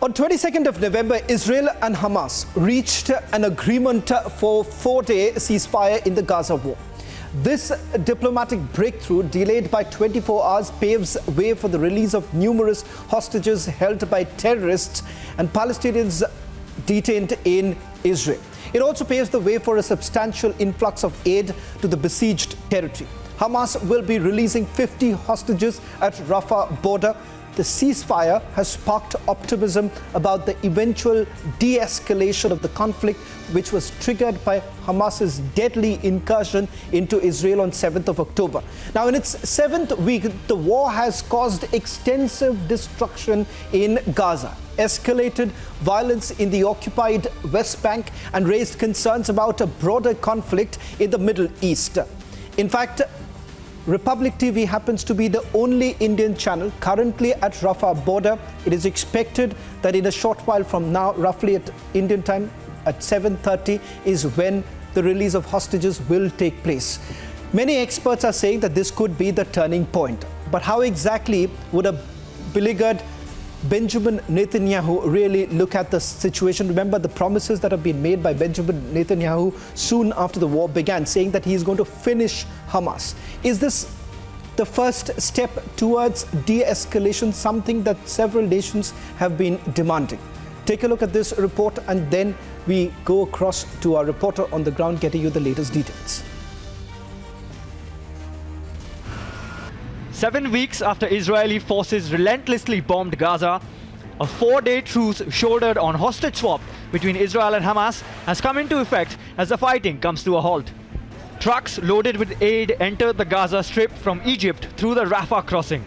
On 22nd of November, Israel and Hamas reached an agreement for a 4-day ceasefire in the Gaza war. This diplomatic breakthrough, delayed by 24 hours, paves way for the release of numerous hostages held by terrorists and Palestinians detained in Israel. It also paves the way for a substantial influx of aid to the besieged territory. Hamas will be releasing 50 hostages at Rafah border. The ceasefire has sparked optimism about the eventual de-escalation of the conflict, which was triggered by Hamas's deadly incursion into Israel on 7th of October. Now, in its 7th week, the war has caused extensive destruction in Gaza, escalated violence in the occupied West Bank, and raised concerns about a broader conflict in the Middle East. In fact, Republic TV happens to be the only Indian channel currently at Rafah border. It is expected that in a short while from now, roughly at Indian time at 7:30, is when the release of hostages will take place. Many experts are saying that this could be the turning point. But how exactly would a beleaguered Benjamin Netanyahu really look at the situation? Remember the promises that have been made by Benjamin Netanyahu soon after the war began, saying that he is going to finish Hamas. Is this the first step towards de-escalation, something that several nations have been demanding? Take a look at this report and then we go across to our reporter on the ground getting you the latest details. 7 weeks after Israeli forces relentlessly bombed Gaza, a 4-day truce shouldered on hostage swap between Israel and Hamas has come into effect as the fighting comes to a halt. Trucks loaded with aid entered the Gaza Strip from Egypt through the Rafah crossing.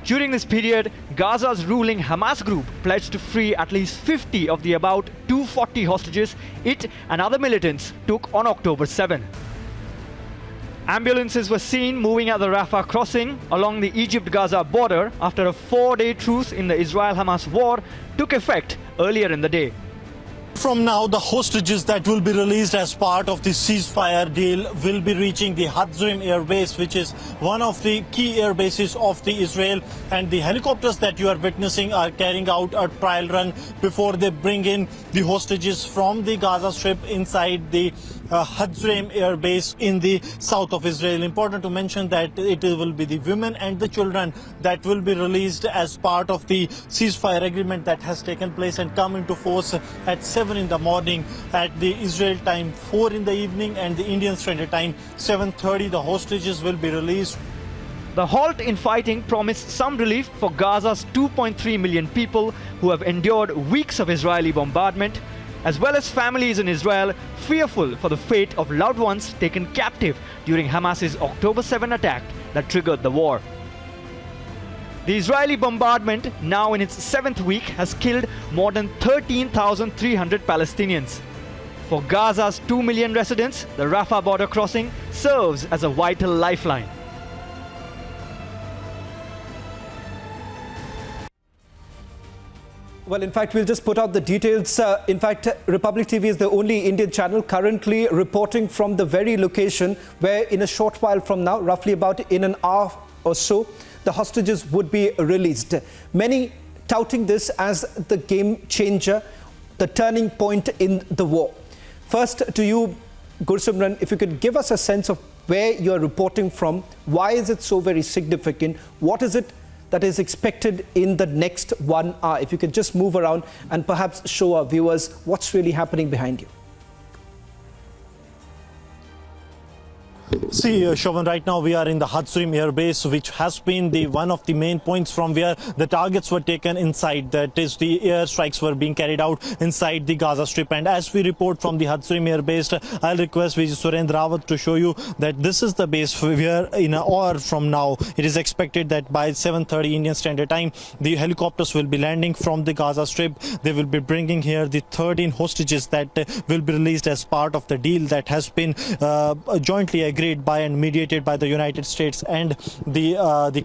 During this period, Gaza's ruling Hamas group pledged to free at least 50 of the about 240 hostages it and other militants took on October 7. Ambulances were seen moving at the Rafah crossing along the Egypt-Gaza border after a 4-day truce in the Israel-Hamas war took effect earlier in the day. From now, the hostages that will be released as part of the ceasefire deal will be reaching the Hatzorim air base, which is one of the key air bases of the Israel. And the helicopters that you are witnessing are carrying out a trial run before they bring in the hostages from the Gaza Strip inside the Hatzorim air base in the south of Israel. Important to mention that it will be the women and the children that will be released as part of the ceasefire agreement that has taken place and come into force at 7 in the morning at the Israel time, 4 in the evening, and the Indian Standard Time 7:30. The hostages will be released. The halt in fighting promised some relief for Gaza's 2.3 million people who have endured weeks of Israeli bombardment, as well as families in Israel fearful for the fate of loved ones taken captive during Hamas's October 7 attack that triggered the war. The Israeli bombardment, now in its 7th week, has killed more than 13,300 Palestinians. For Gaza's 2 million residents, the Rafah border crossing serves as a vital lifeline. Well, in fact, we'll just put out the details. In fact, Republic TV is the only Indian channel currently reporting from the very location where in a short while from now, roughly about in an hour or so, the hostages would be released. Many touting this as the game changer, the turning point in the war. First to you, Gursimran, if you could give us a sense of where you're reporting from, why is it so very significant? What is it that is expected in the next 1 hour? If you could just move around and perhaps show our viewers what's really happening behind you. See, Shovan, right now we are in the Hatzorim air base, which has been one of the main points from where the targets were taken inside. That is, the air strikes were being carried out inside the Gaza Strip. And as we report from the Hatzorim air base, I'll request Vijay Surendra Rawat to show you that this is the base where in an hour from now, it is expected that by 7:30 Indian Standard Time, the helicopters will be landing from the Gaza Strip. They will be bringing here the 13 hostages that will be released as part of the deal that has been jointly agreed agreed by and mediated by the United States and the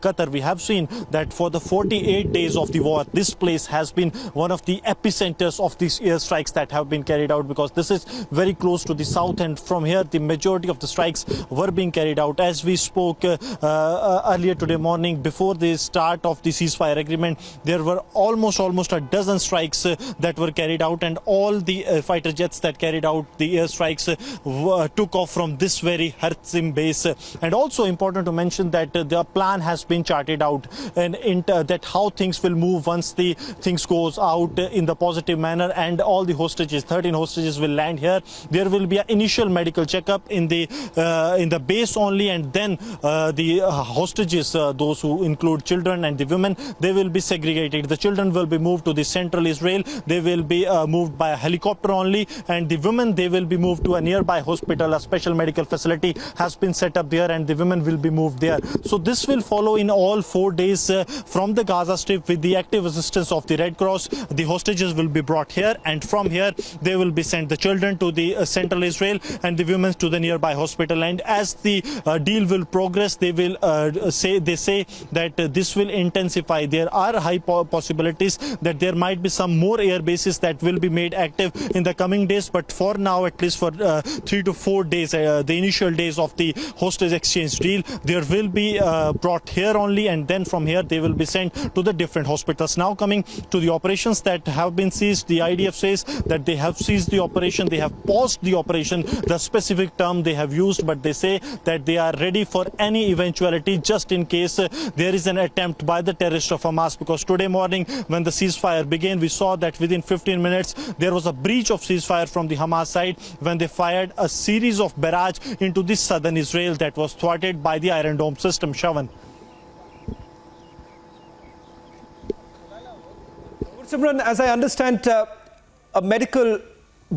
Qatar. We have seen that for the 48 days of the war, this place has been one of the epicenters of these airstrikes that have been carried out, because this is very close to the south, and from here the majority of the strikes were being carried out. As we spoke earlier today morning, before the start of the ceasefire agreement, there were almost a dozen strikes that were carried out, and all the fighter jets that carried out the airstrikes took off from this very Harzim base. And also important to mention that the plan has been charted out, and that how things will move once the things goes out in the positive manner, and all the hostages, 13 hostages, will land here. There will be an initial medical checkup in the base only, and then the hostages, those who include children and the women, they will be segregated. The children will be moved to the central Israel. They will be moved by a helicopter only, and the women, they will be moved to a nearby hospital. A special medical facility has been set up there, and the women will be moved there. So this will follow in all 4 days from the Gaza Strip with the active assistance of the Red Cross. The hostages will be brought here, and from here they will be sent, the children to the central Israel and the women to the nearby hospital. And as the deal will progress, they will say that this will intensify. There are high possibilities that there might be some more air bases that will be made active in the coming days, but for now, at least for 3 to 4 days, the initial days of the hostage exchange deal, there will be brought here only, and then from here they will be sent to the different hospitals. Now coming to the operations that have been seized, the IDF says that they have seized the operation, they have paused the operation, the specific term they have used, but they say that they are ready for any eventuality just in case there is an attempt by the terrorists of Hamas, because today morning when the ceasefire began, we saw that within 15 minutes there was a breach of ceasefire from the Hamas side when they fired a series of barrage into the southern Israel that was thwarted by the Iron Dome system. Shavan. Simran, as I understand, a medical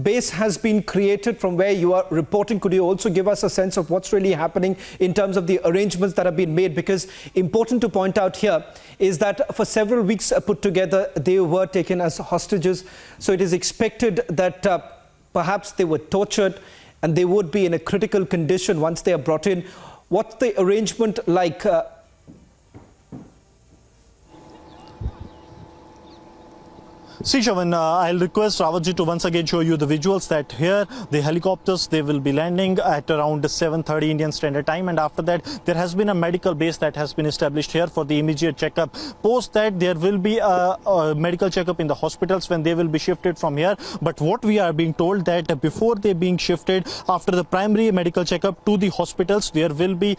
base has been created from where you are reporting. Could you also give us a sense of what's really happening in terms of the arrangements that have been made? Because important to point out here is that for several weeks put together, they were taken as hostages. So it is expected that perhaps they were tortured and they would be in a critical condition once they are brought in. What's the arrangement like? See, Shavan, I'll request Rawatji to once again show you the visuals that here the helicopters, they will be landing at around 7:30 Indian Standard Time, and after that there has been a medical base that has been established here for the immediate checkup. Post that there will be a medical checkup in the hospitals when they will be shifted from here. But what we are being told that before they being shifted, after the primary medical checkup to the hospitals, there will be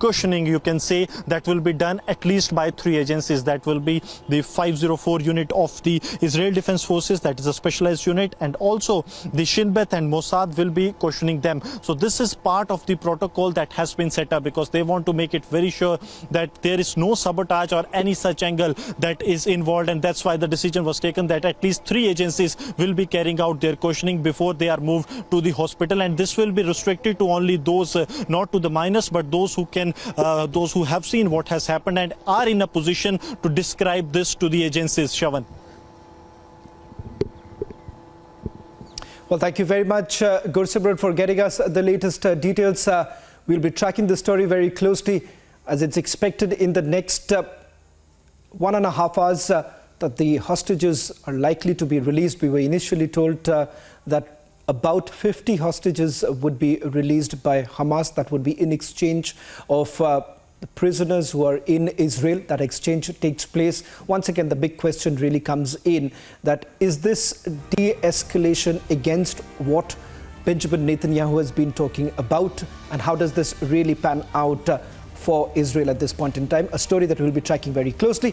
cushioning, you can say, that will be done at least by 3 agencies. That will be the 504 unit of the Israel Defense Forces, that is a specialized unit, and also the Shin Bet and Mossad will be questioning them. So this is part of the protocol that has been set up, because they want to make it very sure that there is no sabotage or any such angle that is involved, and that's why the decision was taken that at least 3 agencies will be carrying out their questioning before they are moved to the hospital. And this will be restricted to only those, not to the minors, but those who can, those who have seen what has happened and are in a position to describe this to the agencies. Shavan. Well, thank you very much, Gursimran, for getting us the latest details. We'll be tracking the story very closely, as it's expected in the next 1.5 hours that the hostages are likely to be released. We were initially told that about 50 hostages would be released by Hamas. That would be in exchange of the prisoners who are in Israel. That exchange takes place. Once again, the big question really comes in, that is this de-escalation against what Benjamin Netanyahu has been talking about, and how does this really pan out for Israel at this point in time? A story that we'll be tracking very closely.